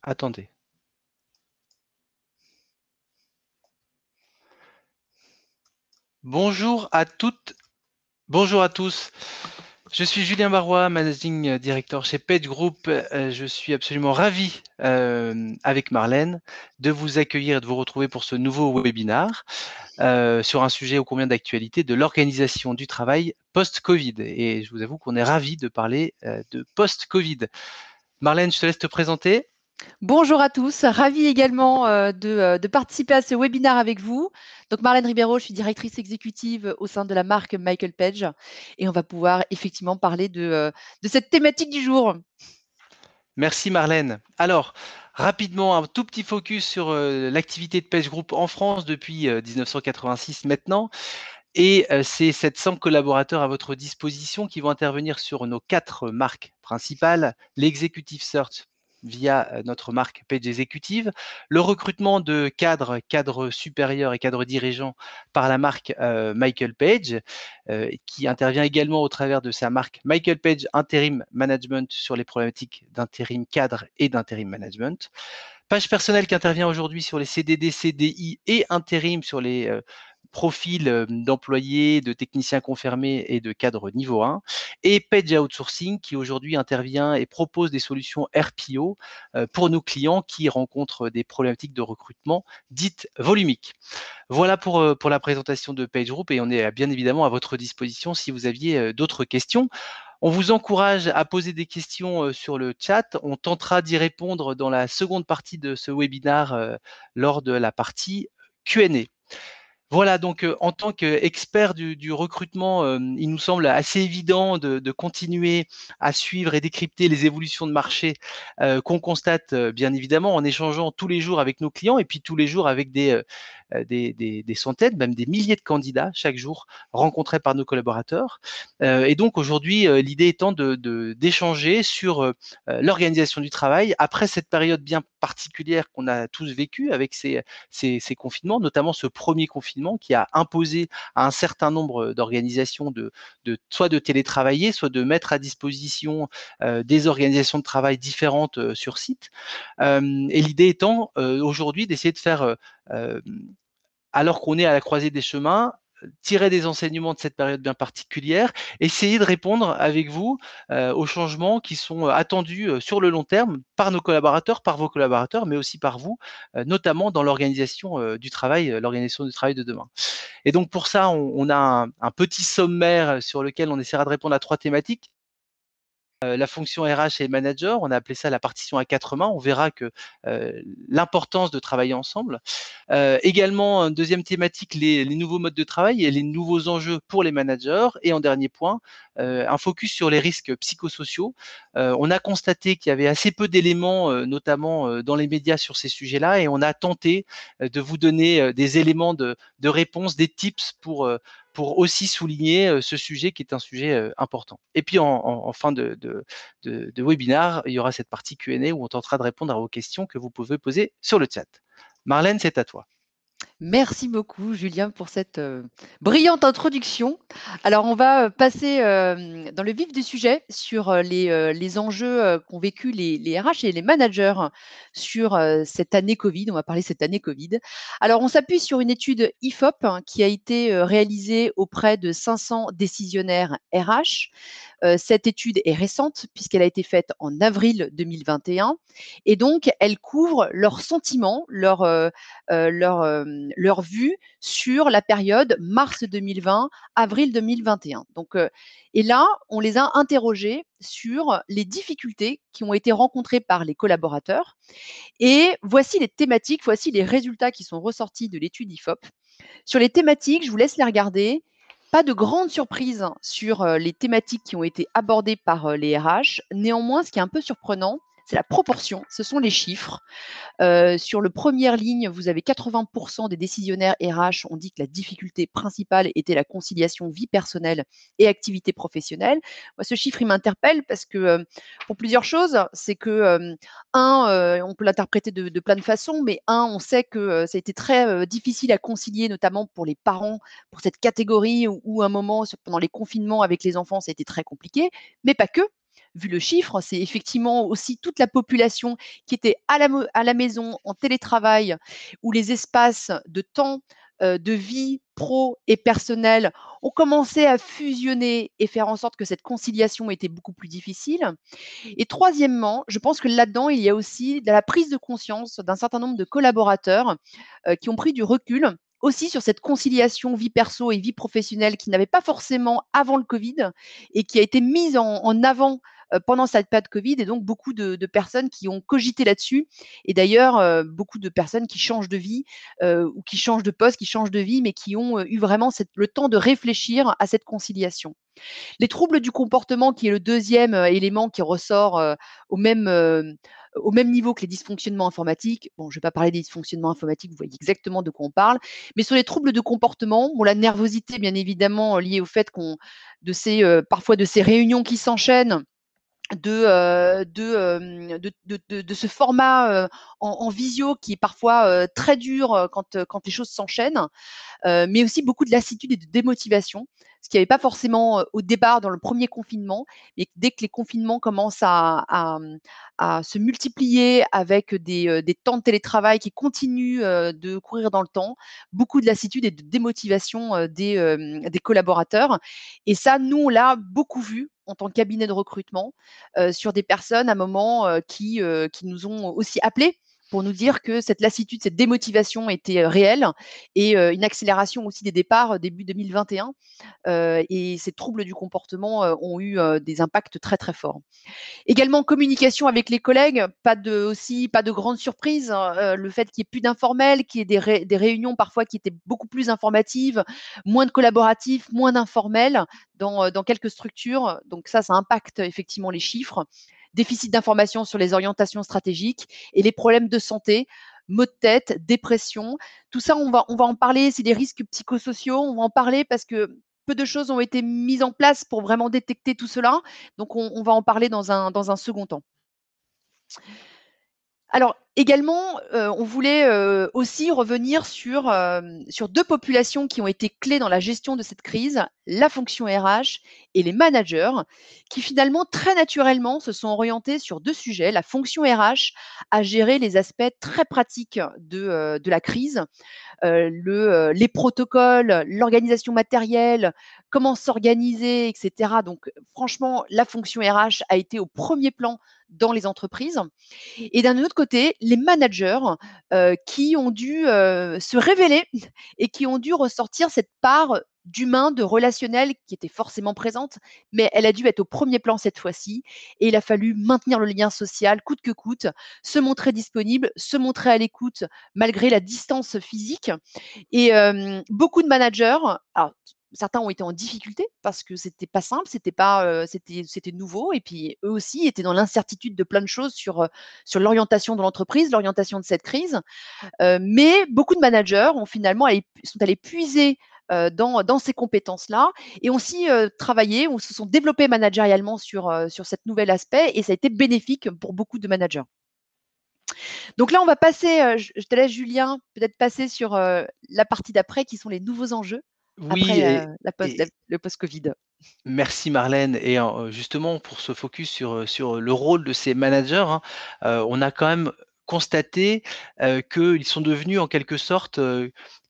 Attendez. Bonjour à toutes, bonjour à tous. Je suis Julien Barrois, Managing Director chez PageGroup. Je suis absolument ravi, avec Marlène, de vous accueillir et de vous retrouver pour ce nouveau webinar sur un sujet ô combien d'actualité, de l'organisation du travail post-Covid. Et je vous avoue qu'on est ravi de parler de post-Covid. Marlène, je te laisse te présenter. Bonjour à tous, ravie également de participer à ce webinaire avec vous. Donc Marlène Ribeiro, je suis directrice exécutive au sein de la marque Michael Page et on va pouvoir effectivement parler de cette thématique du jour. Merci Marlène. Alors, rapidement, un tout petit focus sur l'activité de PageGroup en France depuis 1986 maintenant. Et c'est 700 collaborateurs à votre disposition qui vont intervenir sur nos 4 marques principales, l'executive search via notre marque Page Executive, le recrutement de cadres supérieurs et cadres dirigeants par la marque Michael Page, qui intervient également au travers de sa marque Michael Page Interim Management sur les problématiques d'intérim cadre et d'intérim management. Page personnelle qui intervient aujourd'hui sur les CDD, CDI et intérim sur les profils d'employés, de techniciens confirmés et de cadres niveau 1. Et Page Outsourcing qui aujourd'hui intervient et propose des solutions RPO pour nos clients qui rencontrent des problématiques de recrutement dites volumiques. Voilà pour la présentation de PageGroup et on est bien évidemment à votre disposition si vous aviez d'autres questions. On vous encourage à poser des questions sur le chat. On tentera d'y répondre dans la seconde partie de ce webinaire lors de la partie Q&A. Voilà, donc en tant qu'expert du recrutement, il nous semble assez évident de continuer à suivre et décrypter les évolutions de marché qu'on constate bien évidemment en échangeant tous les jours avec nos clients et puis tous les jours avec des centaines, même des milliers de candidats chaque jour rencontrés par nos collaborateurs. Et donc aujourd'hui, l'idée étant d'échanger sur l'organisation du travail après cette période bien particulière qu'on a tous vécue avec ces confinements, notamment ce premier confinement qui a imposé à un certain nombre d'organisations soit de télétravailler, soit de mettre à disposition des organisations de travail différentes sur site. Et l'idée étant aujourd'hui d'essayer de faire, alors qu'on est à la croisée des chemins, tirer des enseignements de cette période bien particulière, essayer de répondre avec vous aux changements qui sont attendus sur le long terme par nos collaborateurs, par vos collaborateurs, mais aussi par vous, notamment dans l'organisation du travail, l'organisation du travail de demain. Et donc pour ça, on a un petit sommaire sur lequel on essaiera de répondre à 3 thématiques. La fonction RH et manager, on a appelé ça la partition à 4 mains. On verra que l'importance de travailler ensemble. Également, une deuxième thématique, les nouveaux modes de travail et les nouveaux enjeux pour les managers. Et en dernier point, un focus sur les risques psychosociaux. On a constaté qu'il y avait assez peu d'éléments, notamment dans les médias sur ces sujets-là, et on a tenté de vous donner des éléments de réponse, des tips pour aussi souligner ce sujet qui est un sujet important. Et puis en fin de webinaire, il y aura cette partie Q&A où on tentera de répondre à vos questions que vous pouvez poser sur le chat. Marlène, c'est à toi. Merci beaucoup Julien pour cette brillante introduction. Alors on va passer dans le vif du sujet sur les enjeux qu'ont vécu les RH et les managers sur cette année Covid. On va parler cette année Covid. Alors on s'appuie sur une étude IFOP qui a été réalisée auprès de 500 décisionnaires RH. Cette étude est récente puisqu'elle a été faite en avril 2021 et donc elle couvre leurs sentiments, leur vue sur la période mars 2020, avril 2021. Donc, et là, on les a interrogés sur les difficultés qui ont été rencontrées par les collaborateurs. Et voici les thématiques, voici les résultats qui sont ressortis de l'étude IFOP. Sur les thématiques, je vous laisse les regarder. Pas de grande surprise sur les thématiques qui ont été abordées par les RH. Néanmoins, ce qui est un peu surprenant, c'est la proportion, ce sont les chiffres. Sur le première ligne, vous avez 80% des décisionnaires RH ont dit que la difficulté principale était la conciliation vie personnelle et activité professionnelle. Moi, ce chiffre, il m'interpelle parce que pour plusieurs choses, c'est que on peut l'interpréter de plein de façons, mais on sait que ça a été très difficile à concilier, notamment pour les parents, pour cette catégorie où un moment, pendant les confinements avec les enfants, ça a été très compliqué, mais pas que. vu le chiffre, c'est effectivement aussi toute la population qui était à la maison, en télétravail, où les espaces de temps, de vie pro et personnelle ont commencé à fusionner et faire en sorte que cette conciliation était beaucoup plus difficile. Et troisièmement, je pense que là-dedans, il y a aussi de la prise de conscience d'un certain nombre de collaborateurs qui ont pris du recul aussi sur cette conciliation vie perso et vie professionnelle qui n'avait pas forcément avant le Covid et qui a été mise en avant pendant cette période Covid, et donc beaucoup de personnes qui ont cogité là-dessus, et d'ailleurs beaucoup de personnes qui changent de vie ou qui changent de poste, qui changent de vie, mais qui ont eu vraiment le temps de réfléchir à cette conciliation. Les troubles du comportement, qui est le deuxième élément qui ressort au même niveau que les dysfonctionnements informatiques. Bon, je ne vais pas parler des dysfonctionnements informatiques, vous voyez exactement de quoi on parle. Mais sur les troubles de comportement, bon, la nervosité, bien évidemment, liée au fait parfois de ces réunions qui s'enchaînent, de ce format en visio qui est parfois très dur quand les choses s'enchaînent, mais aussi beaucoup de lassitude et de démotivation, ce qu'il n'y avait pas forcément au départ dans le premier confinement, mais dès que les confinements commencent à se multiplier avec des temps de télétravail qui continuent de courir dans le temps, beaucoup de lassitude et de démotivation des collaborateurs. Et ça, nous, on l'a beaucoup vu en tant que cabinet de recrutement sur des personnes à un moment qui nous ont aussi appelés pour nous dire que cette lassitude, cette démotivation était réelle, et une accélération aussi des départs début 2021. Et ces troubles du comportement ont eu des impacts très très forts. Également, communication avec les collègues, pas de grande surprise, hein, le fait qu'il y ait plus d'informel, qu'il y ait des réunions parfois qui étaient beaucoup plus informatives, moins de collaboratifs, moins d'informel dans quelques structures. Donc ça impacte effectivement les chiffres. Déficit d'information sur les orientations stratégiques et les problèmes de santé, maux de tête, dépression. Tout ça, on va en parler, c'est des risques psychosociaux, on va en parler parce que peu de choses ont été mises en place pour vraiment détecter tout cela. Donc, on va en parler dans un second temps. Alors également, on voulait aussi revenir sur 2 populations qui ont été clés dans la gestion de cette crise, la fonction RH et les managers, qui finalement très naturellement se sont orientés sur 2 sujets. La fonction RH a géré les aspects très pratiques de la crise, les protocoles, l'organisation matérielle, comment s'organiser, et cetera. Donc franchement, la fonction RH a été au premier plan dans les entreprises. Et d'un autre côté, les managers qui ont dû se révéler et qui ont dû ressortir cette part d'humain, de relationnel qui était forcément présente, mais elle a dû être au premier plan cette fois-ci. Et il a fallu maintenir le lien social coûte que coûte, se montrer disponible, se montrer à l'écoute malgré la distance physique. Et beaucoup de managers, alors certains ont été en difficulté parce que c'était pas simple, c'était nouveau, et puis eux aussi étaient dans l'incertitude de plein de choses sur l'orientation de l'entreprise, l'orientation de cette crise. Mais beaucoup de managers sont allés puiser dans ces compétences-là, et ont aussi travaillé ou se sont développés managérialement sur cet nouvel aspect, et ça a été bénéfique pour beaucoup de managers. Donc là, on va passer, je te laisse Julien, peut-être passer sur la partie d'après, qui sont les nouveaux enjeux Oui, après et le post-Covid. merci Marlène. Et justement, pour se focus sur le rôle de ces managers, hein, on a quand même constaté qu'ils sont devenus en quelque sorte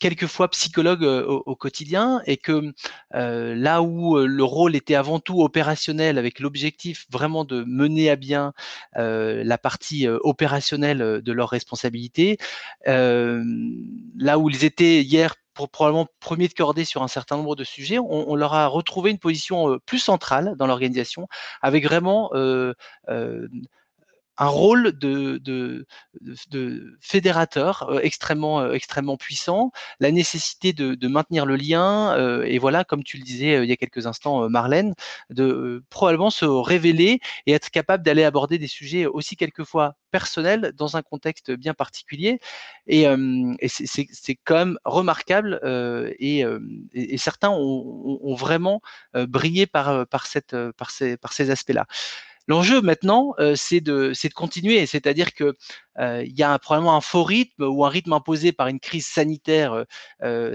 quelquefois psychologues au quotidien, et que là où le rôle était avant tout opérationnel, avec l'objectif vraiment de mener à bien la partie opérationnelle de leurs responsabilités, là où ils étaient hier probablement premiers de cordée sur un certain nombre de sujets, on leur a retrouvé une position plus centrale dans l'organisation, avec vraiment un rôle de fédérateur extrêmement puissant, la nécessité de maintenir le lien, et voilà, comme tu le disais il y a quelques instants, Marlène, de probablement se révéler et être capable d'aller aborder des sujets aussi quelquefois personnels dans un contexte bien particulier. Et c'est quand même remarquable, et certains ont vraiment brillé par ces aspects-là. L'enjeu maintenant, c'est de continuer, c'est-à-dire que il y a probablement un faux rythme ou un rythme imposé par une crise sanitaire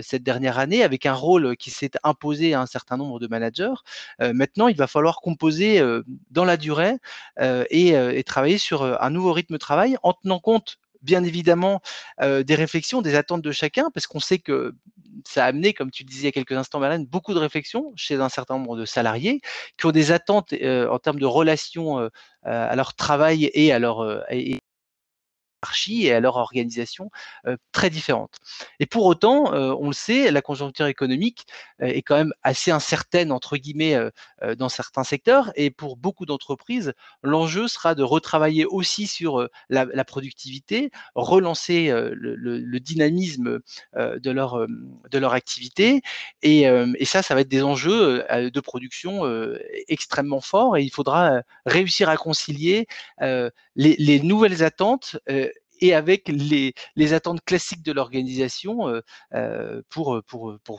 cette dernière année, avec un rôle qui s'est imposé à un certain nombre de managers. Maintenant, il va falloir composer dans la durée et travailler sur un nouveau rythme de travail en tenant compte bien évidemment des réflexions, des attentes de chacun, parce qu'on sait que ça a amené, comme tu disais il y a quelques instants, Marlène, beaucoup de réflexions chez un certain nombre de salariés qui ont des attentes en termes de relations à leur travail et à leur et à leur organisation très différentes. Et pour autant, on le sait, la conjoncture économique est quand même assez incertaine, entre guillemets, dans certains secteurs. Et pour beaucoup d'entreprises, l'enjeu sera de retravailler aussi sur la productivité, relancer le dynamisme de leur activité. Et ça va être des enjeux de production extrêmement forts. Et il faudra réussir à concilier les nouvelles attentes et avec les attentes classiques de l'organisation pour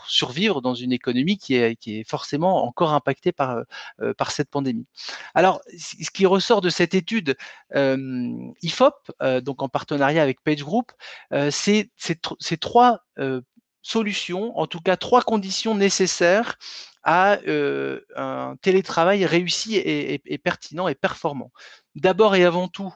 survivre dans une économie qui est forcément encore impactée par cette pandémie. Alors, ce qui ressort de cette étude IFOP, donc en partenariat avec PageGroup, c'est trois solutions, en tout cas trois conditions nécessaires à un télétravail réussi et pertinent et performant. D'abord et avant tout,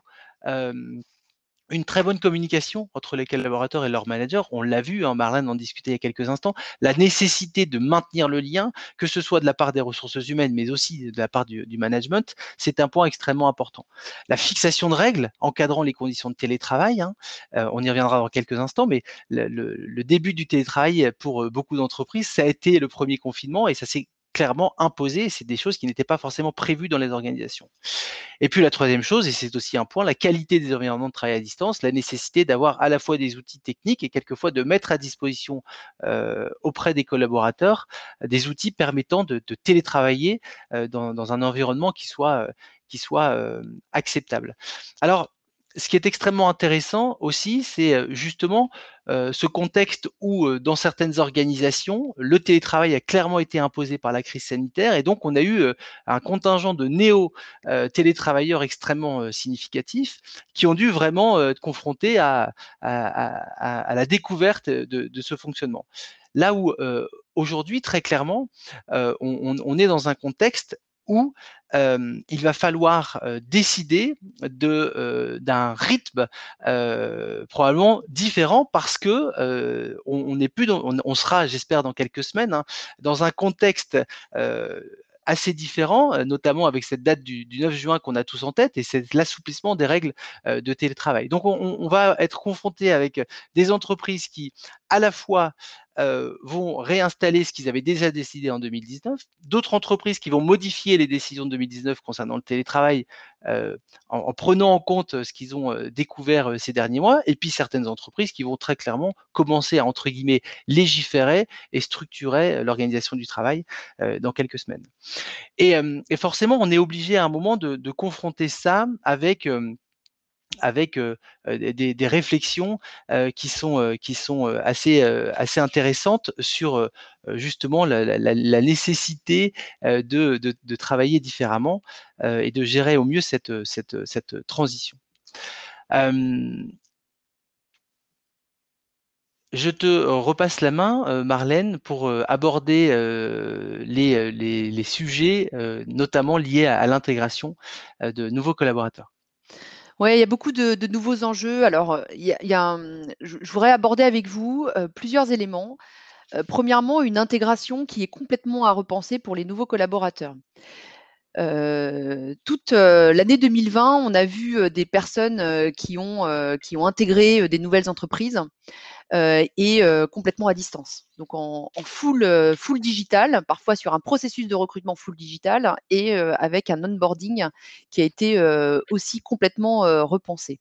une très bonne communication entre les collaborateurs et leurs managers. On l'a vu, hein, Marlène en discutait il y a quelques instants, la nécessité de maintenir le lien, que ce soit de la part des ressources humaines, mais aussi de la part du management, c'est un point extrêmement important. La fixation de règles encadrant les conditions de télétravail, hein, on y reviendra dans quelques instants, mais le début du télétravail pour beaucoup d'entreprises, ça a été le premier confinement et ça s'est clairement imposé. C'est des choses qui n'étaient pas forcément prévues dans les organisations. Et puis la troisième chose, et c'est aussi un point, la qualité des environnements de travail à distance, la nécessité d'avoir à la fois des outils techniques et quelquefois de mettre à disposition auprès des collaborateurs des outils permettant de télétravailler dans un environnement qui soit acceptable. Alors, ce qui est extrêmement intéressant aussi, c'est justement ce contexte où, dans certaines organisations, le télétravail a clairement été imposé par la crise sanitaire et donc on a eu un contingent de néo-télétravailleurs extrêmement significatifs qui ont dû vraiment être confrontés à la découverte de ce fonctionnement. Là où aujourd'hui, très clairement, on est dans un contexte où il va falloir décider d'un rythme probablement différent parce que on n'est plus on sera, j'espère, dans quelques semaines, hein, dans un contexte assez différent, notamment avec cette date du 9 juin qu'on a tous en tête, et c'est l'assouplissement des règles de télétravail. Donc on va être confronté avec des entreprises qui, à la fois, vont réinstaller ce qu'ils avaient déjà décidé en 2019, d'autres entreprises qui vont modifier les décisions de 2019 concernant le télétravail en prenant en compte ce qu'ils ont découvert ces derniers mois, et puis certaines entreprises qui vont très clairement commencer à, entre guillemets, légiférer et structurer l'organisation du travail dans quelques semaines. Et forcément, on est obligé à un moment de confronter ça avec des réflexions qui sont assez intéressantes sur justement la nécessité de travailler différemment et de gérer au mieux cette transition. Je te repasse la main, Marlène, pour aborder les sujets, notamment liés à l'intégration de nouveaux collaborateurs. Oui, il y a beaucoup de nouveaux enjeux. Alors, je voudrais aborder avec vous plusieurs éléments. Premièrement, une intégration qui est complètement à repenser pour les nouveaux collaborateurs. Toute l'année 2020, on a vu des personnes qui ont intégré des nouvelles entreprises et complètement à distance. Donc en full digital, parfois sur un processus de recrutement full digital et avec un onboarding qui a été aussi complètement repensé.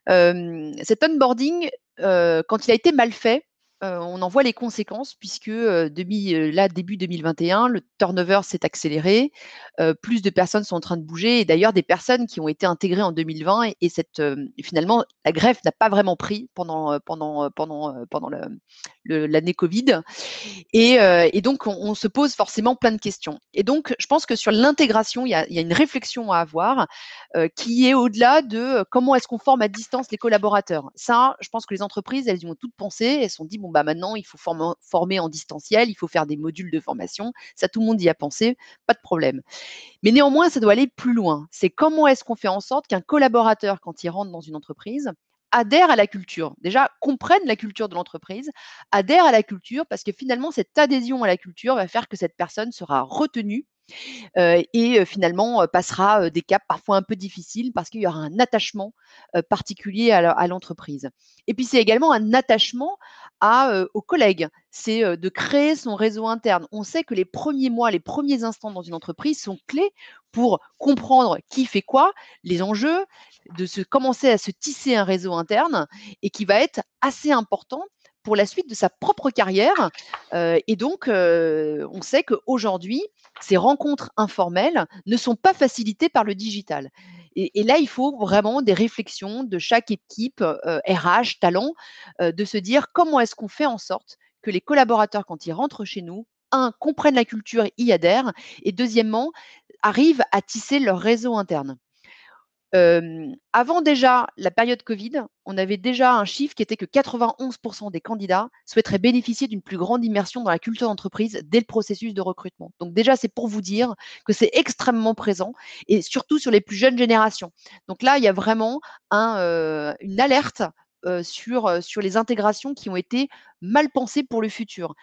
Cet onboarding, quand il a été mal fait, on en voit les conséquences puisque là, début 2021, le turnover s'est accéléré. Plus de personnes sont en train de bouger. Et d'ailleurs, des personnes qui ont été intégrées en 2020 finalement, la greffe n'a pas vraiment pris pendant l'année Covid. Et donc, on se pose forcément plein de questions. Et donc, je pense que sur l'intégration, il y a une réflexion à avoir qui est au-delà de comment est-ce qu'on forme à distance les collaborateurs. Ça, je pense que les entreprises, elles y ont toutes pensé. Elles se sont dit, bon, bah maintenant, il faut former en distanciel, il faut faire des modules de formation. Ça, tout le monde y a pensé, pas de problème. Mais néanmoins, ça doit aller plus loin. C'est comment est-ce qu'on fait en sorte qu'un collaborateur, quand il rentre dans une entreprise, adhère à la culture. Déjà, comprenne la culture de l'entreprise, adhère à la culture, parce que finalement, cette adhésion à la culture va faire que cette personne sera retenue et finalement passera des caps parfois un peu difficiles parce qu'il y aura un attachement particulier à l'entreprise. Et puis c'est également un attachement aux collègues. C'est de créer son réseau interne. On sait que les premiers mois, les premiers instants dans une entreprise sont clés pour comprendre qui fait quoi, les enjeux, commencer à se tisser un réseau interne et qui va être assez important pour la suite de sa propre carrière. Et donc, on sait qu'aujourd'hui, ces rencontres informelles ne sont pas facilitées par le digital. Et là, il faut vraiment des réflexions de chaque équipe RH, talent, de se dire comment est-ce qu'on fait en sorte que les collaborateurs, quand ils rentrent chez nous, un, comprennent la culture et y adhèrent, et deuxièmement, arrivent à tisser leur réseau interne. Avant déjà la période Covid, on avait déjà un chiffre qui était que 91% des candidats souhaiteraient bénéficier d'une plus grande immersion dans la culture d'entreprise dès le processus de recrutement. Donc déjà, c'est pour vous dire que c'est extrêmement présent et surtout sur les plus jeunes générations. Donc là, il y a vraiment une alerte sur les intégrations qui ont été mal pensées pour le futur.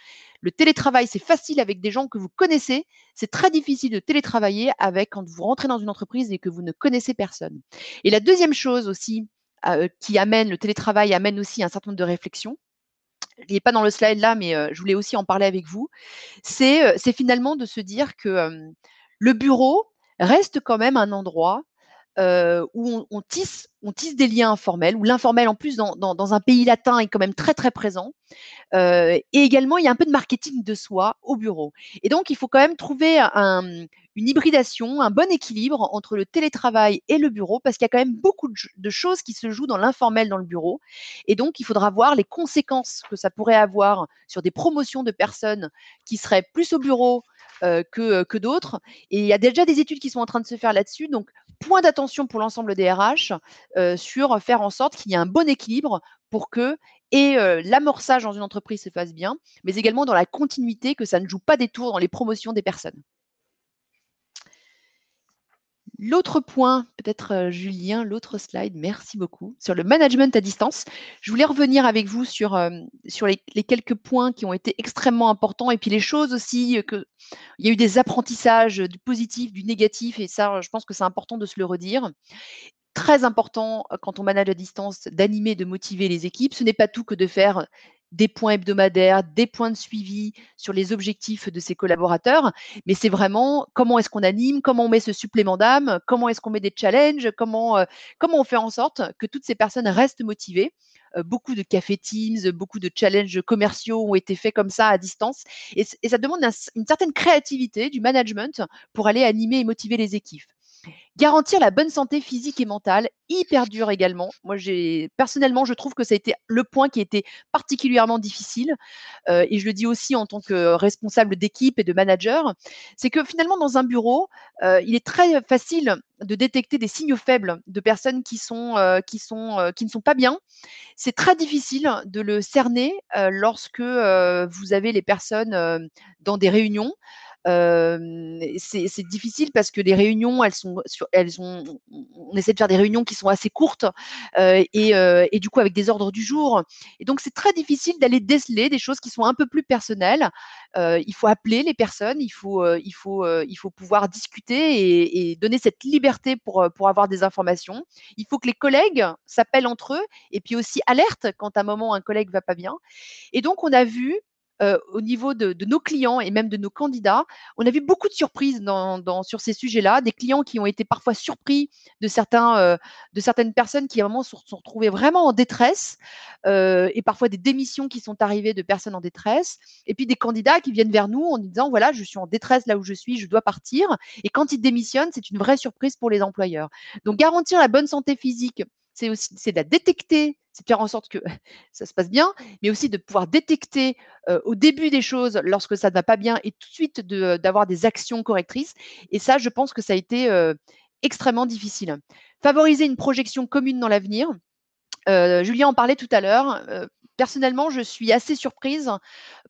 Le télétravail, c'est facile avec des gens que vous connaissez. C'est très difficile de télétravailler avec quand vous rentrez dans une entreprise et que vous ne connaissez personne. Et la deuxième chose aussi qui amène le télétravail, amène aussi un certain nombre de réflexions. Il n'est pas dans le slide là, mais je voulais aussi en parler avec vous. C'est finalement de se dire que le bureau reste quand même un endroit où on tisse des liens informels, où l'informel, en plus, dans un pays latin, est quand même très, très présent. Et également, il y a un peu de marketing de soi au bureau. Et donc, il faut quand même trouver une hybridation, un bon équilibre entre le télétravail et le bureau, parce qu'il y a quand même beaucoup de choses qui se jouent dans l'informel dans le bureau. Et donc, il faudra voir les conséquences que ça pourrait avoir sur des promotions de personnes qui seraient plus au bureau que d'autres. Et il y a déjà des études qui sont en train de se faire là-dessus. Donc, point d'attention pour l'ensemble des RH sur faire en sorte qu'il y ait un bon équilibre pour que l'amorçage dans une entreprise se fasse bien, mais également dans la continuité, que ça ne joue pas des tours dans les promotions des personnes. L'autre point, peut-être Julien, l'autre slide, merci beaucoup, sur le management à distance. Je voulais revenir avec vous sur les quelques points qui ont été extrêmement importants et puis les choses aussi il y a eu des apprentissages du positif, du négatif, et ça, je pense que c'est important de se le redire. Très important quand on manage à distance d'animer, de motiver les équipes. Ce n'est pas tout que de faire des points hebdomadaires, des points de suivi sur les objectifs de ses collaborateurs, mais c'est vraiment comment est-ce qu'on anime, comment on met ce supplément d'âme, comment est-ce qu'on met des challenges, comment on fait en sorte que toutes ces personnes restent motivées. Beaucoup de café Teams, beaucoup de challenges commerciaux ont été faits comme ça à distance, et ça demande une certaine créativité du management pour aller animer et motiver les équipes. Garantir la bonne santé physique et mentale, hyper dur également. Moi, personnellement, je trouve que ça a été le point qui était particulièrement difficile. Et je le dis aussi en tant que responsable d'équipe et de manager, c'est que finalement, dans un bureau, il est très facile de détecter des signaux faibles de personnes qui ne sont pas bien. C'est très difficile de le cerner lorsque vous avez les personnes dans des réunions. C'est difficile parce que les réunions, on essaie de faire des réunions qui sont assez courtes et du coup avec des ordres du jour. Et donc c'est très difficile d'aller déceler des choses qui sont un peu plus personnelles. Il faut appeler les personnes, il faut pouvoir discuter et donner cette liberté pour avoir des informations. Il faut que les collègues s'appellent entre eux et puis aussi alerte quand à un moment un collègue va pas bien. Et donc on a vu au niveau de nos clients et même de nos candidats, on a vu beaucoup de surprises sur ces sujets-là, des clients qui ont été parfois surpris de certaines personnes qui à un moment se sont retrouvées vraiment en détresse, et parfois des démissions qui sont arrivées de personnes en détresse, et puis des candidats qui viennent vers nous en disant voilà, je suis en détresse là où je suis, je dois partir. Et quand ils démissionnent, c'est une vraie surprise pour les employeurs. Donc garantir la bonne santé physique, c'est de la détecter, c'est de faire en sorte que ça se passe bien, mais aussi de pouvoir détecter au début des choses lorsque ça ne va pas bien et tout de suite d'avoir des actions correctrices. Et ça, je pense que ça a été extrêmement difficile. Favoriser une projection commune dans l'avenir. Julien en parlait tout à l'heure. Personnellement, je suis assez surprise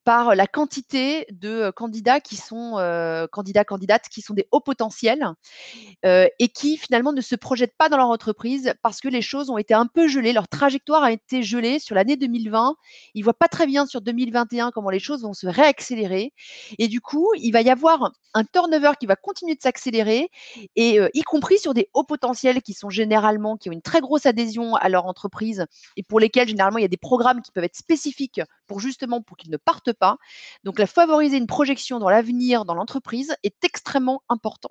par la quantité de candidats qui sont candidates qui sont des hauts potentiels et qui finalement ne se projettent pas dans leur entreprise parce que les choses ont été un peu gelées, leur trajectoire a été gelée sur l'année 2020. Ils ne voient pas très bien sur 2021 comment les choses vont se réaccélérer. Et du coup, il va y avoir un turnover qui va continuer de s'accélérer, et y compris sur des hauts potentiels qui sont généralement, qui ont une très grosse adhésion à leur entreprise et pour lesquels généralement il y a des programmes qui peuvent être spécifiques pour justement pour qu'ils ne partent pas. Donc, la favoriser une projection dans l'avenir dans l'entreprise est extrêmement important.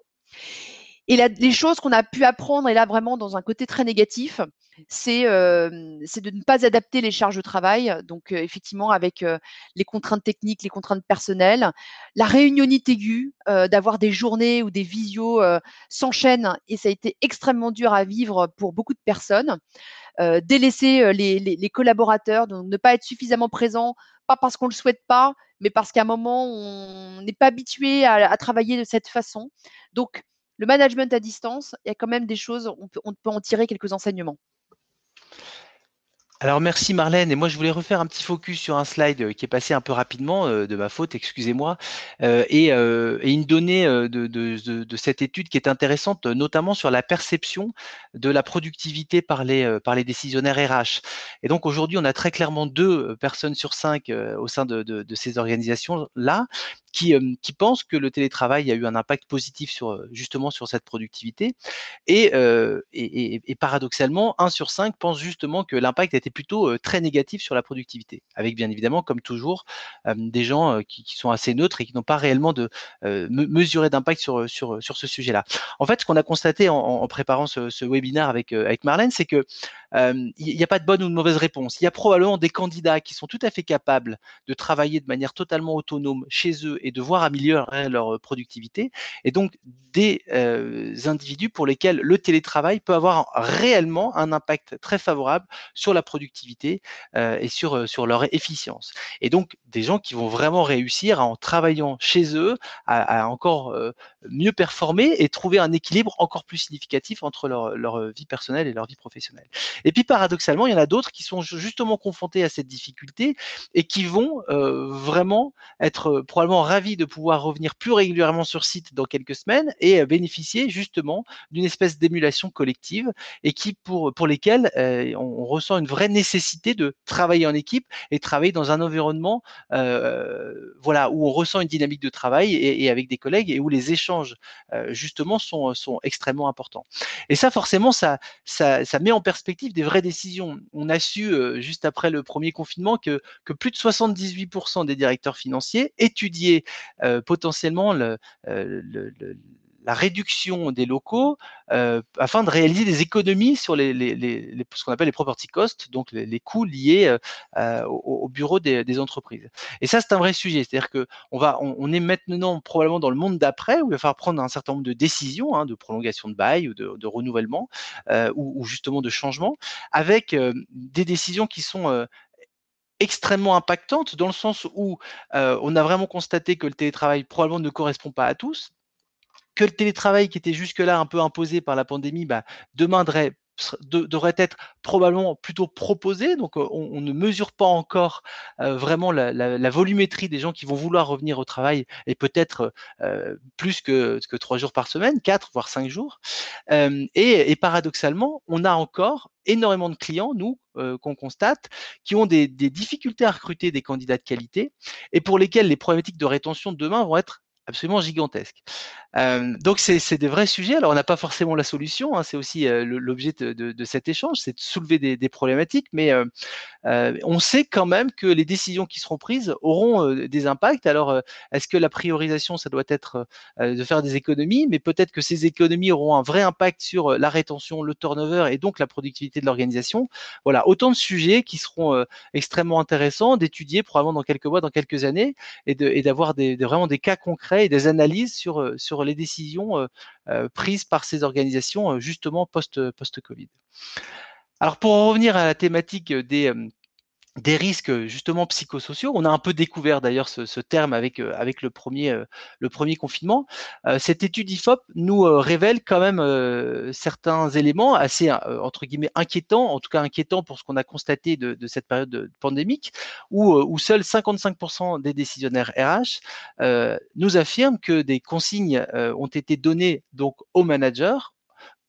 Et les choses qu'on a pu apprendre, et là vraiment dans un côté très négatif, c'est de ne pas adapter les charges de travail. Donc, effectivement, avec les contraintes techniques, les contraintes personnelles, la réunionnite aiguë, d'avoir des journées où des visios s'enchaînent, et ça a été extrêmement dur à vivre pour beaucoup de personnes. Délaisser les collaborateurs, donc ne pas être suffisamment présent, pas parce qu'on ne le souhaite pas, mais parce qu'à un moment, on n'est pas habitué à travailler de cette façon. Donc, le management à distance, il y a quand même des choses, on peut en tirer quelques enseignements. Alors merci Marlène, et moi je voulais refaire un petit focus sur un slide qui est passé un peu rapidement, de ma faute, excusez-moi, et une donnée de cette étude qui est intéressante, notamment sur la perception de la productivité par les décisionnaires RH. Et donc aujourd'hui, on a très clairement 2 personnes sur 5 au sein de ces organisations-là qui pensent que le télétravail a eu un impact positif sur, justement sur cette productivité. Et paradoxalement, 1 sur 5 pense justement que l'impact était plutôt très négatif sur la productivité, avec bien évidemment, comme toujours, des gens qui sont assez neutres et qui n'ont pas réellement mesuré d'impact sur ce sujet-là. En fait, ce qu'on a constaté en préparant ce webinaire avec Marlène, c'est que il n'y a pas de bonne ou de mauvaise réponse. Il y a probablement des candidats qui sont tout à fait capables de travailler de manière totalement autonome chez eux et de voir améliorer leur productivité, et donc des individus pour lesquels le télétravail peut avoir réellement un impact très favorable sur la productivité et sur leur efficience. Et donc des gens qui vont vraiment réussir en travaillant chez eux à encore mieux performer et trouver un équilibre encore plus significatif entre leur vie personnelle et leur vie professionnelle. Et puis paradoxalement, il y en a d'autres qui sont justement confrontés à cette difficulté et qui vont vraiment être probablement ravis de pouvoir revenir plus régulièrement sur site dans quelques semaines et bénéficier justement d'une espèce d'émulation collective, et qui pour lesquels on ressent une vraie nécessité de travailler en équipe et travailler dans un environnement voilà, où on ressent une dynamique de travail et avec des collègues, et où les échanges justement sont extrêmement importants. Et ça forcément, ça met en perspective des vraies décisions. On a su juste après le premier confinement que plus de 78% des directeurs financiers étudiaient potentiellement la réduction des locaux afin de réaliser des économies sur ce qu'on appelle les property costs, donc les coûts liés au bureau des entreprises. Et ça, c'est un vrai sujet. C'est-à-dire qu'on est maintenant probablement dans le monde d'après, où il va falloir prendre un certain nombre de décisions, de prolongation de bail ou de renouvellement, ou justement de changement, avec des décisions qui sont extrêmement impactantes, dans le sens où on a vraiment constaté que le télétravail probablement ne correspond pas à tous, que le télétravail qui était jusque-là un peu imposé par la pandémie, demain devrait être probablement plutôt proposé. Donc, on ne mesure pas encore vraiment la volumétrie des gens qui vont vouloir revenir au travail, et peut-être plus que 3 jours par semaine, 4 voire 5 jours. Et paradoxalement, on a encore énormément de clients, nous, qu'on constate, qui ont des difficultés à recruter des candidats de qualité, et pour lesquels les problématiques de rétention de demain vont être absolument gigantesques. Donc c'est des vrais sujets. Alors on n'a pas forcément la solution, hein, c'est aussi l'objet de cet échange, c'est de soulever des problématiques, mais on sait quand même que les décisions qui seront prises auront des impacts. Alors, est-ce que la priorisation, ça doit être de faire des économies, mais peut-être que ces économies auront un vrai impact sur la rétention, le turnover et donc la productivité de l'organisation. Voilà, autant de sujets qui seront extrêmement intéressants d'étudier probablement dans quelques mois, dans quelques années, et d'avoir vraiment des cas concrets et des analyses sur les décisions prises par ces organisations justement post-Covid. Alors pour en revenir à la thématique des risques justement psychosociaux. On a un peu découvert d'ailleurs ce terme avec le premier confinement. Cette étude IFOP nous révèle quand même certains éléments assez entre guillemets inquiétants, en tout cas inquiétants pour ce qu'on a constaté de cette période pandémique, où seuls 55% des décisionnaires RH nous affirment que des consignes ont été données donc aux managers,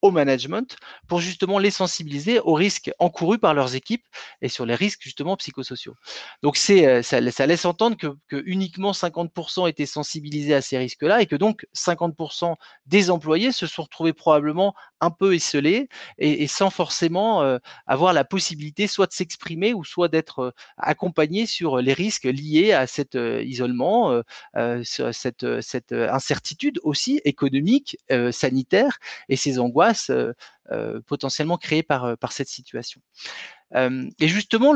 au management, pour justement les sensibiliser aux risques encourus par leurs équipes et sur les risques justement psychosociaux. Donc ça laisse entendre que uniquement 50% étaient sensibilisés à ces risques-là et que donc 50% des employés se sont retrouvés probablement un peu esselés et sans forcément avoir la possibilité soit de s'exprimer ou soit d'être accompagnés sur les risques liés à cet isolement, cette incertitude aussi économique, sanitaire et ces angoisses potentiellement créées par cette situation. Et justement,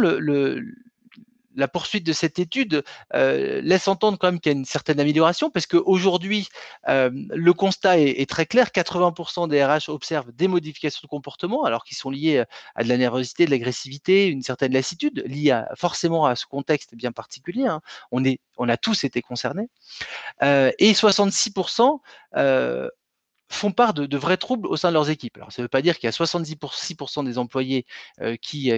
la poursuite de cette étude laisse entendre quand même qu'il y a une certaine amélioration parce qu'aujourd'hui, le constat est très clair. 80% des RH observent des modifications de comportement alors qui sont liées à de la nervosité, de l'agressivité, une certaine lassitude liée forcément à ce contexte bien particulier. Hein. On a tous été concernés. Et 66% font part de vrais troubles au sein de leurs équipes. Alors, ça ne veut pas dire qu'il y a 66% des employés qui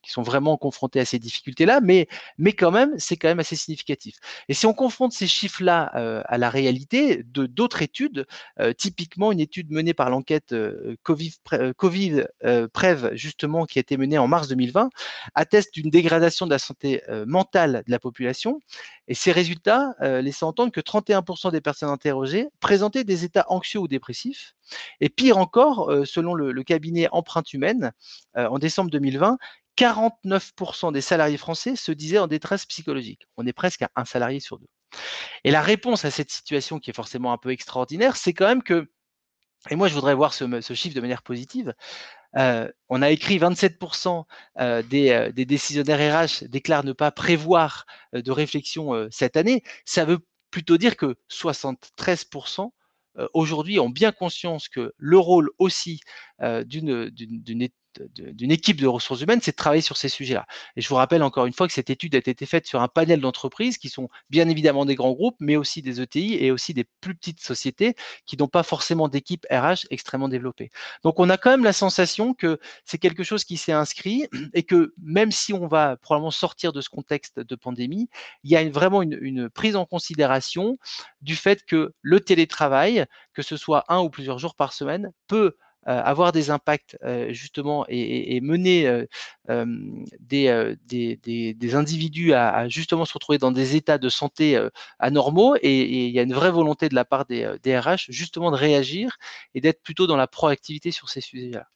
sont vraiment confrontés à ces difficultés-là, mais quand même, c'est quand même assez significatif. Et si on confronte ces chiffres-là à la réalité de d'autres études, typiquement une étude menée par l'enquête Covid-Prev, justement, qui a été menée en mars 2020, atteste d'une dégradation de la santé mentale de la population. Et ces résultats laissaient entendre que 31% des personnes interrogées présentaient des états anxieux ou dépressifs. Et pire encore, selon le cabinet Empreinte Humaine, en décembre 2020, 49% des salariés français se disaient en détresse psychologique. On est presque à un salarié sur deux. Et la réponse à cette situation qui est forcément un peu extraordinaire, c'est quand même que, et moi je voudrais voir ce chiffre de manière positive, on a écrit 27% des décisionnaires RH déclarent ne pas prévoir de réflexion cette année. Ça veut plutôt dire que 73% aujourd'hui ont bien conscience que le rôle aussi d'une équipe de ressources humaines, c'est de travailler sur ces sujets-là. Et je vous rappelle encore une fois que cette étude a été faite sur un panel d'entreprises qui sont bien évidemment des grands groupes, mais aussi des ETI et aussi des plus petites sociétés qui n'ont pas forcément d'équipe RH extrêmement développée. Donc on a quand même la sensation que c'est quelque chose qui s'est inscrit et que même si on va probablement sortir de ce contexte de pandémie, il y a vraiment une prise en considération du fait que le télétravail, que ce soit 1 ou plusieurs jours par semaine, peut avoir des impacts justement et mener des individus à justement se retrouver dans des états de santé anormaux et il y a une vraie volonté de la part des RH justement de réagir et d'être plutôt dans la proactivité sur ces sujets-là.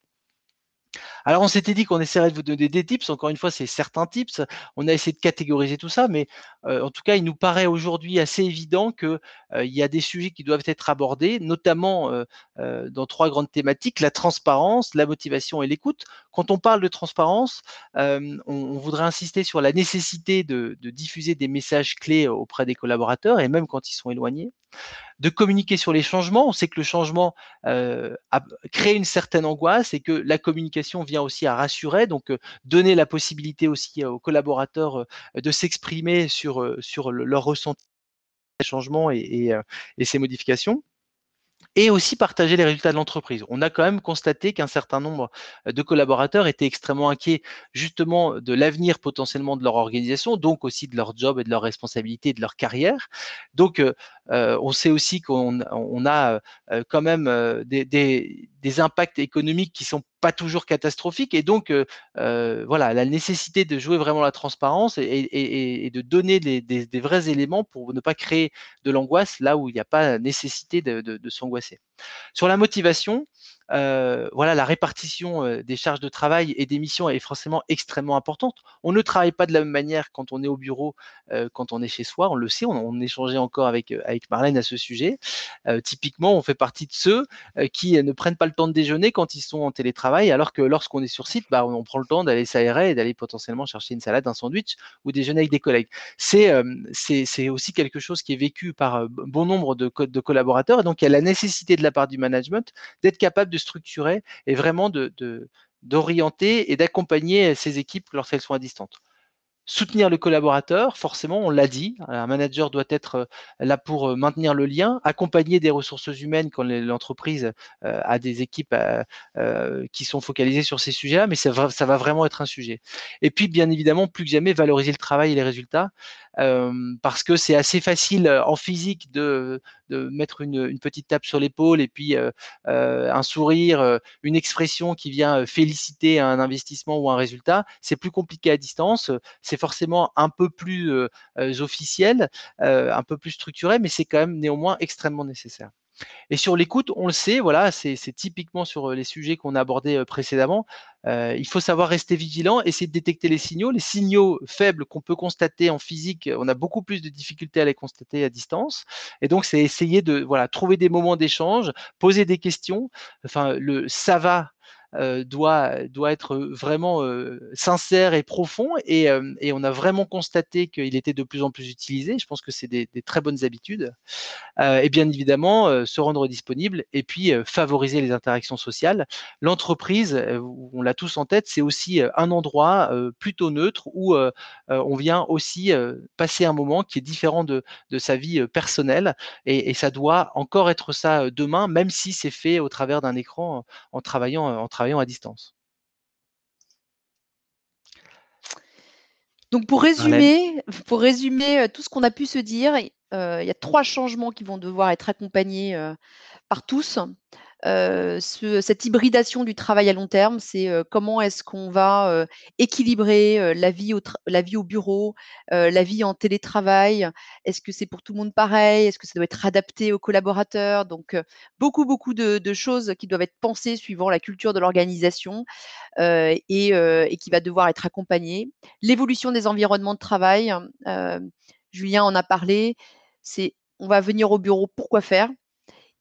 Alors, on s'était dit qu'on essaierait de vous donner des tips. Encore une fois, c'est certains tips. On a essayé de catégoriser tout ça, mais en tout cas, il nous paraît aujourd'hui assez évident que il y a des sujets qui doivent être abordés, notamment dans 3 grandes thématiques, la transparence, la motivation et l'écoute. Quand on parle de transparence, on voudrait insister sur la nécessité de diffuser des messages clés auprès des collaborateurs et même quand ils sont éloignés. De communiquer sur les changements. On sait que le changement crée une certaine angoisse et que la communication vient aussi à rassurer, donc donner la possibilité aussi aux collaborateurs de s'exprimer sur leur ressenti des changements et ces modifications. Et aussi partager les résultats de l'entreprise. On a quand même constaté qu'un certain nombre de collaborateurs étaient extrêmement inquiets justement de l'avenir potentiellement de leur organisation, donc aussi de leur job et de leurs responsabilités et de leur carrière. Donc, on sait aussi qu'on a quand même des impacts économiques qui sont pas toujours catastrophique. Et donc, voilà, la nécessité de jouer vraiment la transparence et de donner des vrais éléments pour ne pas créer de l'angoisse là où il n'y a pas nécessité de s'angoisser. Sur la motivation, voilà, la répartition des charges de travail et des missions est forcément extrêmement importante. On ne travaille pas de la même manière quand on est au bureau, quand on est chez soi. On le sait, on échangeait encore avec Marlène à ce sujet. Typiquement, on fait partie de ceux qui ne prennent pas le temps de déjeuner quand ils sont en télétravail, alors que lorsqu'on est sur site, bah, on prend le temps d'aller s'aérer et d'aller potentiellement chercher une salade, un sandwich ou déjeuner avec des collègues. C'est aussi quelque chose qui est vécu par bon nombre de collaborateurs. Et donc, il y a la nécessité de la part du management d'être capable de structurer et vraiment d'orienter et d'accompagner ces équipes lorsqu'elles sont à distance. Soutenir le collaborateur, forcément, on l'a dit, un manager doit être là pour maintenir le lien, accompagner des ressources humaines quand l'entreprise a des équipes qui sont focalisées sur ces sujets-là, mais ça va vraiment être un sujet. Et puis, bien évidemment, plus que jamais, valoriser le travail et les résultats, parce que c'est assez facile en physique de mettre une petite tape sur l'épaule et puis un sourire, une expression qui vient féliciter un investissement ou un résultat. C'est plus compliqué à distance, c'est forcément un peu plus officiel, un peu plus structuré, mais c'est quand même néanmoins extrêmement nécessaire. Et sur l'écoute, on le sait, voilà, c'est typiquement sur les sujets qu'on a abordés précédemment. Il faut savoir rester vigilant, essayer de détecter les signaux. Les signaux faibles qu'on peut constater en physique, on a beaucoup plus de difficultés à les constater à distance. Et donc, c'est essayer de voilà, trouver des moments d'échange, poser des questions. Enfin, le ça va doit être vraiment sincère et profond. Et on a vraiment constaté qu'il était de plus en plus utilisé. Je pense que c'est des très bonnes habitudes. Et bien évidemment, se rendre disponible et puis favoriser les interactions sociales. L'entreprise, on l'a tous en tête, c'est aussi un endroit plutôt neutre où on vient aussi passer un moment qui est différent de sa vie personnelle et ça doit encore être ça demain, même si c'est fait au travers d'un écran en travaillant à distance. Donc pour Marlène? résumer, tout ce qu'on a pu se dire, il y a 3 changements qui vont devoir être accompagnés, par tous. Cette hybridation du travail à long terme, c'est comment est-ce qu'on va équilibrer la vie au bureau, la vie en télétravail. Est-ce que c'est pour tout le monde pareil? Est-ce que ça doit être adapté aux collaborateurs? Donc, beaucoup de choses qui doivent être pensées suivant la culture de l'organisation et qui va devoir être accompagnée. L'évolution des environnements de travail, Julien en a parlé, c'est on va venir au bureau, pourquoi faire?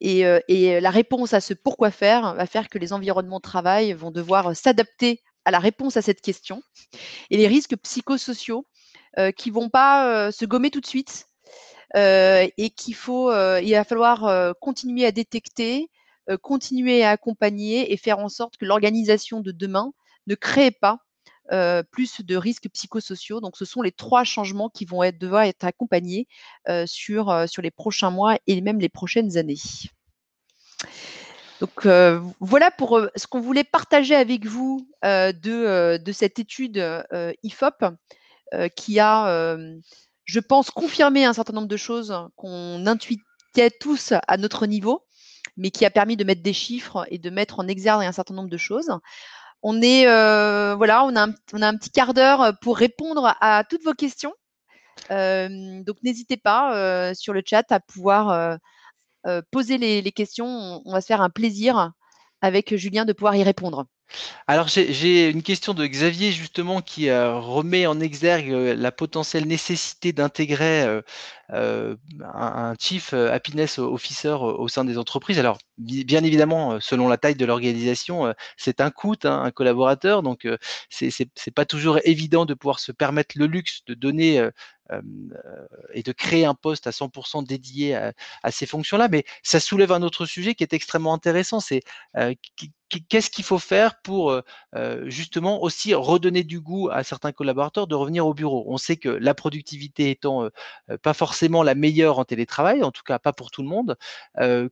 Et la réponse à ce pourquoi faire va faire que les environnements de travail vont devoir s'adapter à la réponse à cette question et les risques psychosociaux qui vont pas se gommer tout de suite et il va falloir continuer à détecter, continuer à accompagner et faire en sorte que l'organisation de demain ne crée pas plus de risques psychosociaux. Donc, ce sont les 3 changements qui vont devoir être accompagnés sur les prochains mois et même les prochaines années. Donc voilà pour ce qu'on voulait partager avec vous de cette étude IFOP qui a, je pense, confirmé un certain nombre de choses qu'on intuitait tous à notre niveau, mais qui a permis de mettre des chiffres et de mettre en exergue un certain nombre de choses. Voilà, on a un petit quart d'heure pour répondre à toutes vos questions. Donc n'hésitez pas sur le chat à pouvoir poser les questions. On va se faire un plaisir avec Julien de pouvoir y répondre. Alors j'ai une question de Xavier justement qui remet en exergue la potentielle nécessité d'intégrer un Chief Happiness Officer au sein des entreprises. Alors bien évidemment, selon la taille de l'organisation, c'est un coût, hein, un collaborateur, donc c'est pas toujours évident de pouvoir se permettre le luxe de donner et de créer un poste à 100% dédié à ces fonctions-là. Mais ça soulève un autre sujet qui est extrêmement intéressant, c'est qu'est-ce qu'il faut faire pour justement aussi redonner du goût à certains collaborateurs de revenir au bureau. On sait que la productivité étant pas forcément la meilleure en télétravail, en tout cas pas pour tout le monde,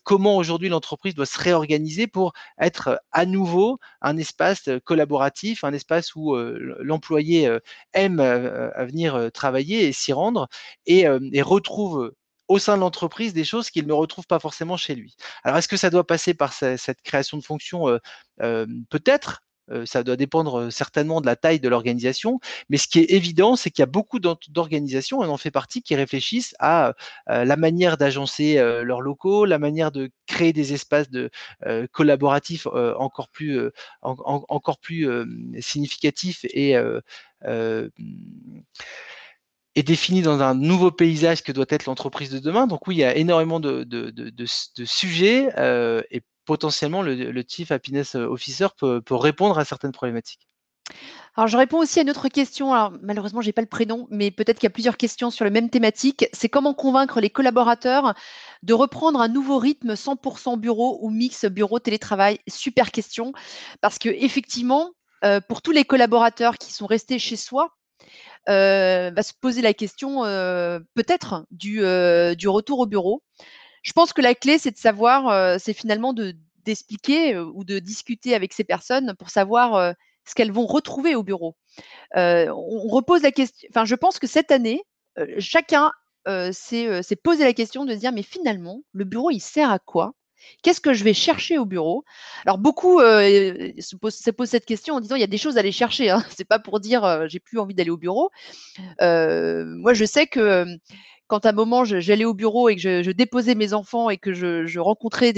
comment aujourd'hui l'entreprise doit se réorganiser pour être à nouveau un espace collaboratif, un espace où l'employé aime à venir travailler et s'y rendre et retrouve au sein de l'entreprise des choses qu'il ne retrouve pas forcément chez lui. Alors, est-ce que ça doit passer par cette création de fonction? Peut-être. Ça doit dépendre certainement de la taille de l'organisation, mais ce qui est évident, c'est qu'il y a beaucoup d'organisations, et on en fait partie, qui réfléchissent à la manière d'agencer leurs locaux, la manière de créer des espaces collaboratifs encore plus significatifs et défini dans un nouveau paysage que doit être l'entreprise de demain. Donc oui, il y a énormément de sujets et potentiellement le Chief Happiness Officer peut répondre à certaines problématiques. Alors, je réponds aussi à une autre question. Alors, malheureusement, je n'ai pas le prénom, mais peut-être qu'il y a plusieurs questions sur la même thématique. C'est comment convaincre les collaborateurs de reprendre un nouveau rythme 100% bureau ou mix bureau-télétravail? Super question. Parce que effectivement, pour tous les collaborateurs qui sont restés chez soi, va se poser la question peut-être du retour au bureau. Je pense que la clé, c'est de savoir, c'est finalement d'expliquer ou de discuter avec ces personnes pour savoir ce qu'elles vont retrouver au bureau. On repose la question. Enfin, je pense que cette année, chacun s'est posé la question de se dire, mais finalement, le bureau, il sert à quoi? Qu'est-ce que je vais chercher au bureau? Alors beaucoup se posent cette question en disant, il y a des choses à aller chercher. Hein. C'est pas pour dire, j'ai plus envie d'aller au bureau. Moi, je sais que quand à un moment j'allais au bureau et que je déposais mes enfants et que je rencontrais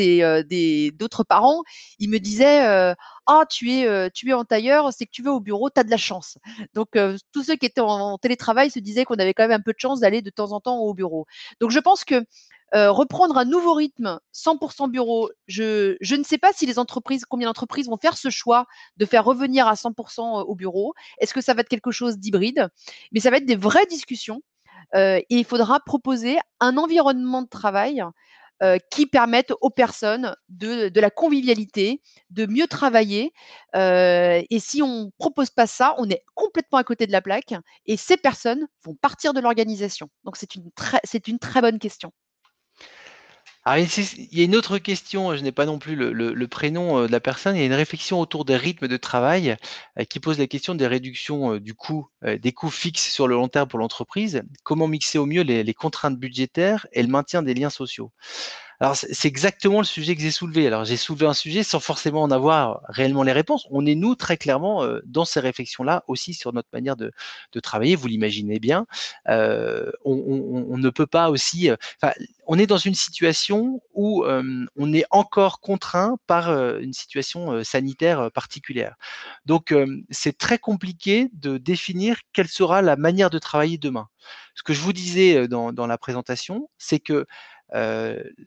d'autres parents, ils me disaient ah, tu es en tailleur, c'est que tu vas au bureau, tu as de la chance. Donc, tous ceux qui étaient en télétravail se disaient qu'on avait quand même un peu de chance d'aller de temps en temps au bureau. Donc, je pense que reprendre un nouveau rythme 100% bureau, je ne sais pas si combien d'entreprises vont faire ce choix de faire revenir à 100% au bureau. Est-ce que ça va être quelque chose d'hybride? Mais ça va être des vraies discussions et il faudra proposer un environnement de travail qui permette aux personnes de la convivialité, de mieux travailler. Et si on ne propose pas ça, on est complètement à côté de la plaque et ces personnes vont partir de l'organisation. Donc, c'est une très bonne question. Alors, il y a une autre question, je n'ai pas non plus le prénom de la personne, il y a une réflexion autour des rythmes de travail qui pose la question des réductions du coût, des coûts fixes sur le long terme pour l'entreprise. Comment mixer au mieux les contraintes budgétaires et le maintien des liens sociaux? Alors, c'est exactement le sujet que j'ai soulevé. Alors, j'ai soulevé un sujet sans forcément en avoir réellement les réponses. On est, nous, très clairement, dans ces réflexions-là, aussi sur notre manière de travailler. Vous l'imaginez bien. On ne peut pas aussi. Enfin, on est dans une situation où on est encore contraint par une situation sanitaire particulière. Donc, c'est très compliqué de définir quelle sera la manière de travailler demain. Ce que je vous disais dans la présentation, c'est que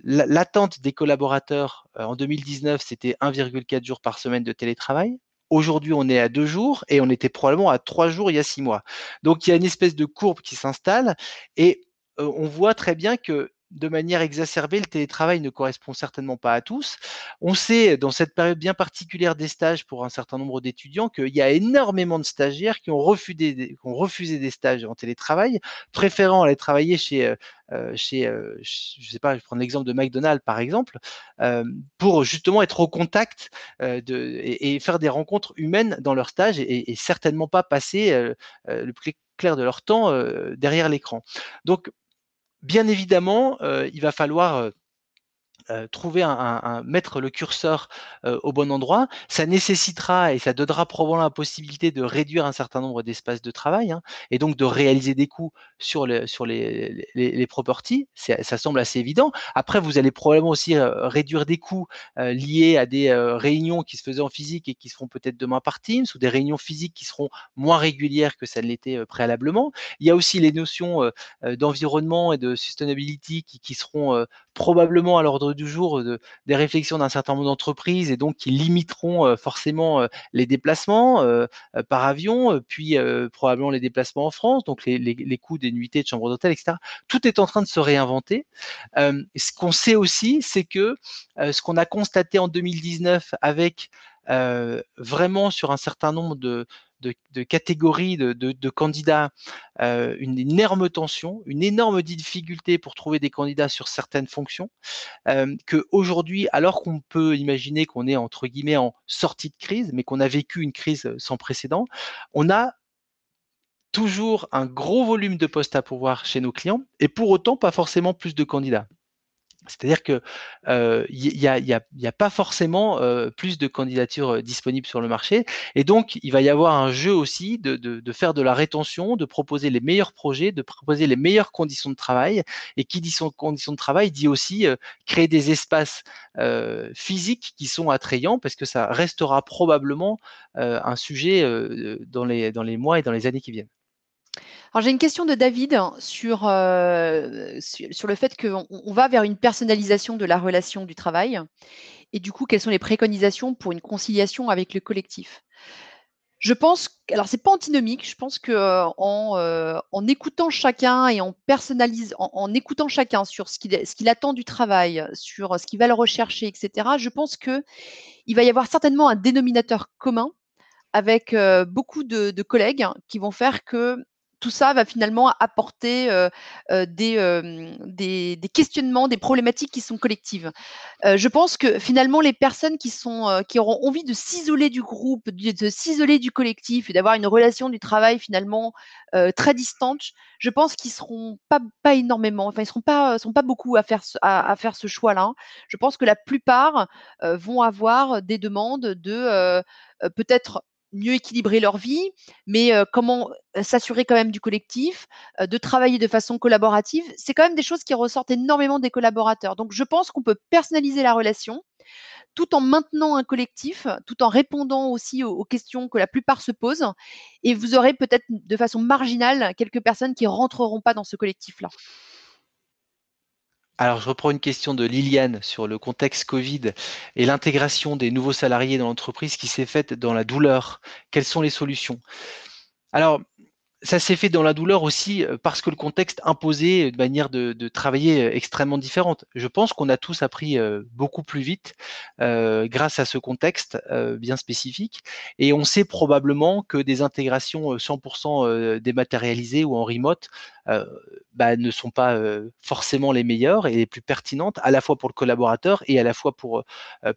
l'attente des collaborateurs en 2019, c'était 1,4 jours par semaine de télétravail. Aujourd'hui, on est à 2 jours et on était probablement à 3 jours il y a 6 mois. Donc, il y a une espèce de courbe qui s'installe et on voit très bien que de manière exacerbée, le télétravail ne correspond certainement pas à tous. On sait, dans cette période bien particulière des stages pour un certain nombre d'étudiants, qu'il y a énormément de stagiaires qui ont refusé des stages en télétravail, préférant aller travailler je sais pas, je prends l'exemple de McDonald's par exemple, pour justement être au contact et faire des rencontres humaines dans leur stage et certainement pas passer le plus clair de leur temps derrière l'écran. Donc, bien évidemment, il va falloir trouver mettre le curseur au bon endroit. Ça nécessitera et ça donnera probablement la possibilité de réduire un certain nombre d'espaces de travail hein, et donc de réaliser des coûts sur les properties. Ça semble assez évident. Après, vous allez probablement aussi réduire des coûts liés à des réunions qui se faisaient en physique et qui se feront peut-être demain par Teams ou des réunions physiques qui seront moins régulières que ça ne l'était préalablement. Il y a aussi les notions d'environnement et de sustainability qui seront probablement à l'ordre du jour des réflexions d'un certain nombre d'entreprises et donc qui limiteront forcément les déplacements par avion, puis probablement les déplacements en France, donc les coûts des nuitées de chambres d'hôtel, etc. Tout est en train de se réinventer. Ce qu'on sait aussi, c'est que ce qu'on a constaté en 2019 avec vraiment sur un certain nombre de catégories de candidats, une énorme tension, une énorme difficulté pour trouver des candidats sur certaines fonctions, qu'aujourd'hui, alors qu'on peut imaginer qu'on est entre guillemets en sortie de crise, mais qu'on a vécu une crise sans précédent, on a toujours un gros volume de postes à pourvoir chez nos clients et pour autant pas forcément plus de candidats. C'est-à-dire que, il y a pas forcément, plus de candidatures, disponibles sur le marché et donc il va y avoir un jeu aussi de faire de la rétention, de proposer les meilleurs projets, de proposer les meilleures conditions de travail et qui dit conditions de travail dit aussi, créer des espaces, physiques qui sont attrayants parce que ça restera probablement, un sujet, dans les mois et dans les années qui viennent. Alors j'ai une question de David sur, sur le fait qu'on va vers une personnalisation de la relation du travail et du coup, quelles sont les préconisations pour une conciliation avec le collectif? Je pense alors c'est pas antinomique, je pense que, en écoutant chacun et en écoutant chacun sur ce qu'il attend du travail, sur ce qu'il va le rechercher et cetera, je pense qu'il va y avoir certainement un dénominateur commun avec, beaucoup de collègues qui vont faire que tout ça va finalement apporter, des questionnements, des problématiques qui sont collectives. Je pense que finalement les personnes qui auront envie de s'isoler du groupe, de s'isoler du collectif et d'avoir une relation du travail finalement, très distante, je pense qu'ils seront pas énormément, enfin ils seront pas beaucoup à faire ce choix-là. Je pense que la plupart, vont avoir des demandes de, peut-être mieux équilibrer leur vie, mais comment, s'assurer quand même du collectif, de travailler de façon collaborative. C'est quand même des choses qui ressortent énormément des collaborateurs. Donc je pense qu'on peut personnaliser la relation, tout en maintenant un collectif, tout en répondant aussi aux questions que la plupart se posent et vous aurez peut-être de façon marginale quelques personnes qui rentreront pas dans ce collectif-là. Alors, je reprends une question de Liliane sur le contexte Covid et l'intégration des nouveaux salariés dans l'entreprise qui s'est faite dans la douleur. Quelles sont les solutions? Alors, ça s'est fait dans la douleur aussi, parce que le contexte imposait une manière de travailler, extrêmement différente. Je pense qu'on a tous appris, beaucoup plus vite, grâce à ce contexte, bien spécifique et on sait probablement que des intégrations, 100 dématérialisées ou en remote, heu, ne sont pas, forcément les meilleures et les plus pertinentes, à la fois pour le collaborateur et à la fois pour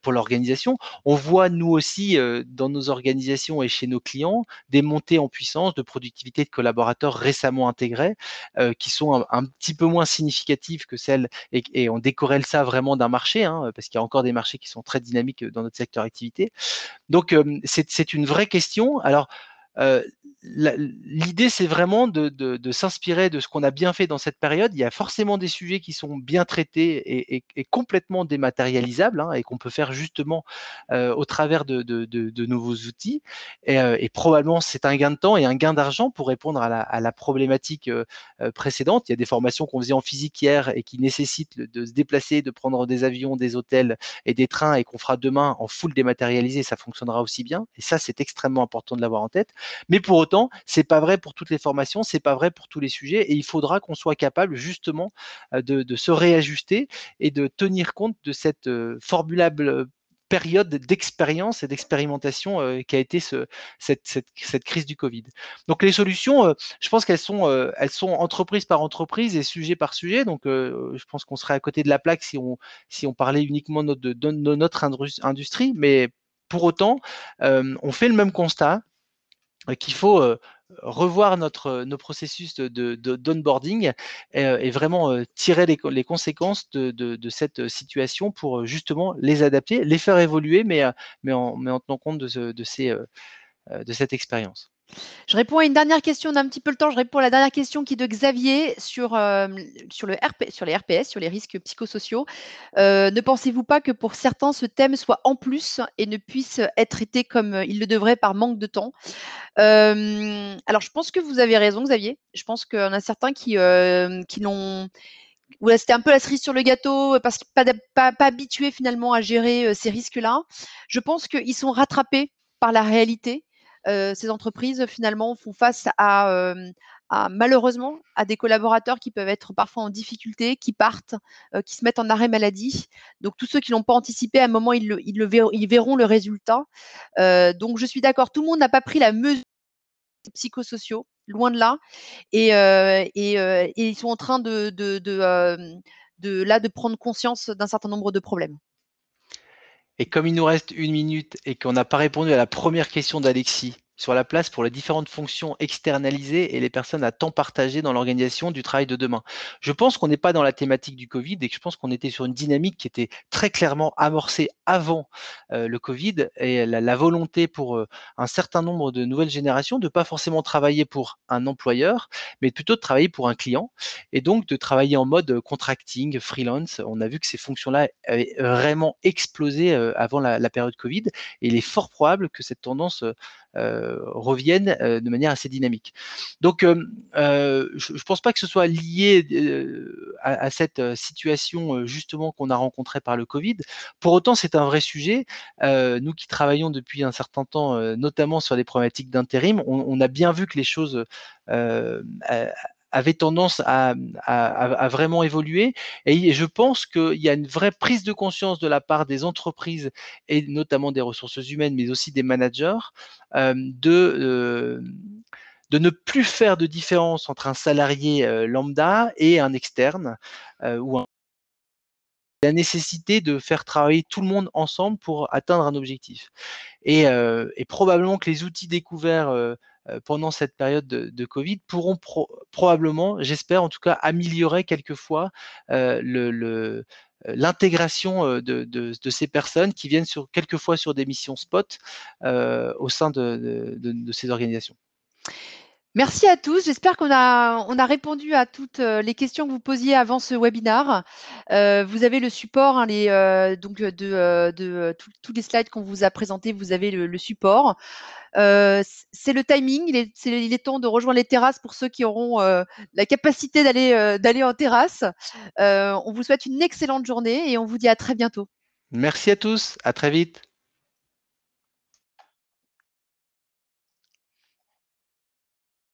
l'organisation. On voit nous aussi, dans nos organisations et chez nos clients, des montées en puissance de productivité de collaborateurs récemment intégrés, qui sont un petit peu moins significatives que celles et on décorrèle ça vraiment d'un marché, hein, parce qu'il y a encore des marchés qui sont très dynamiques, dans notre secteur d'activité. Donc, c'est une vraie question. Alors, l'idée, c'est vraiment de s'inspirer de ce qu'on a bien fait dans cette période. Il y a forcément des sujets qui sont bien traités et complètement dématérialisables, hein, et qu'on peut faire justement, au travers de nouveaux outils et probablement c'est un gain de temps et un gain d'argent pour répondre à la problématique, précédente. Il y a des formations qu'on faisait en physique hier et qui nécessitent de se déplacer, de prendre des avions, des hôtels et des trains et qu'on fera demain en full dématérialisé, ça fonctionnera aussi bien. Et ça, c'est extrêmement important de l'avoir en tête. Mais pour autant, c'est pas vrai pour toutes les formations, c'est pas vrai pour tous les sujets. Et il faudra qu'on soit capable justement de se réajuster et de tenir compte de cette formidable période d'expérience et d'expérimentation qui a été cette crise du Covid. Donc les solutions, je pense elles sont entreprise par entreprise et sujet par sujet. Donc je pense qu'on serait à côté de la plaque si on parlait uniquement de notre industrie, mais pour autant, on fait le même constat qu'il faut revoir nos processus d'onboarding et vraiment tirer les conséquences de cette situation pour justement les adapter, les faire évoluer, mais en tenant compte de cette expérience. Je réponds à une dernière question, on a un petit peu le temps. Je réponds à la dernière question qui est de Xavier sur les RPS, sur les risques psychosociaux. Ne pensez-vous pas que pour certains, ce thème soit en plus et ne puisse être traité comme il le devrait par manque de temps? Alors je pense que vous avez raison Xavier. Je pense qu'il y en a certains qui n'ont ouais, c'était un peu la cerise sur le gâteau parce qu'ils ne sont pas habitués finalement à gérer ces risques-là. Je pense qu'ils sont rattrapés par la réalité. Ces entreprises finalement font face à malheureusement à des collaborateurs qui peuvent être parfois en difficulté, qui partent, qui se mettent en arrêt maladie. Donc tous ceux qui l'ont pas anticipé, à un moment ils verront le résultat. Donc je suis d'accord, tout le monde n'a pas pris la mesure des psychosociaux, loin de là. Et ils sont en train de prendre conscience d'un certain nombre de problèmes. Et comme il nous reste 1 minute et qu'on n'a pas répondu à la première question d'Alexis, sur la place pour les différentes fonctions externalisées et les personnes à temps partagé dans l'organisation du travail de demain. Je pense qu'on n'est pas dans la thématique du Covid et que je pense qu'on était sur une dynamique qui était très clairement amorcée avant le Covid et la volonté pour un certain nombre de nouvelles générations de pas forcément travailler pour un employeur, mais plutôt de travailler pour un client et donc de travailler en mode contracting, freelance. On a vu que ces fonctions-là avaient vraiment explosé avant la période Covid et il est fort probable que cette tendance reviennent de manière assez dynamique. Donc, je ne pense pas que ce soit lié à cette situation justement qu'on a rencontrée par le Covid. Pour autant, c'est un vrai sujet. Nous qui travaillons depuis un certain temps, notamment sur des problématiques d'intérim, on a bien vu que les choses avaient tendance à vraiment évoluer. Et je pense qu'il y a une vraie prise de conscience de la part des entreprises et notamment des ressources humaines, mais aussi des managers, de ne plus faire de différence entre un salarié lambda et un externe ou la nécessité de faire travailler tout le monde ensemble pour atteindre un objectif. Et probablement que les outils découverts pendant cette période de Covid pourront probablement, j'espère en tout cas, améliorer quelquefois l'intégration de ces personnes qui viennent quelquefois sur des missions spot au sein de ces organisations. Merci à tous. J'espère qu'on a répondu à toutes les questions que vous posiez avant ce webinar. Vous avez le support, hein, donc tous les slides qu'on vous a présentés, vous avez le support. C'est le timing. Il est temps de rejoindre les terrasses pour ceux qui auront la capacité d'aller en terrasse. On vous souhaite une excellente journée et on vous dit à très bientôt. Merci à tous, à très vite.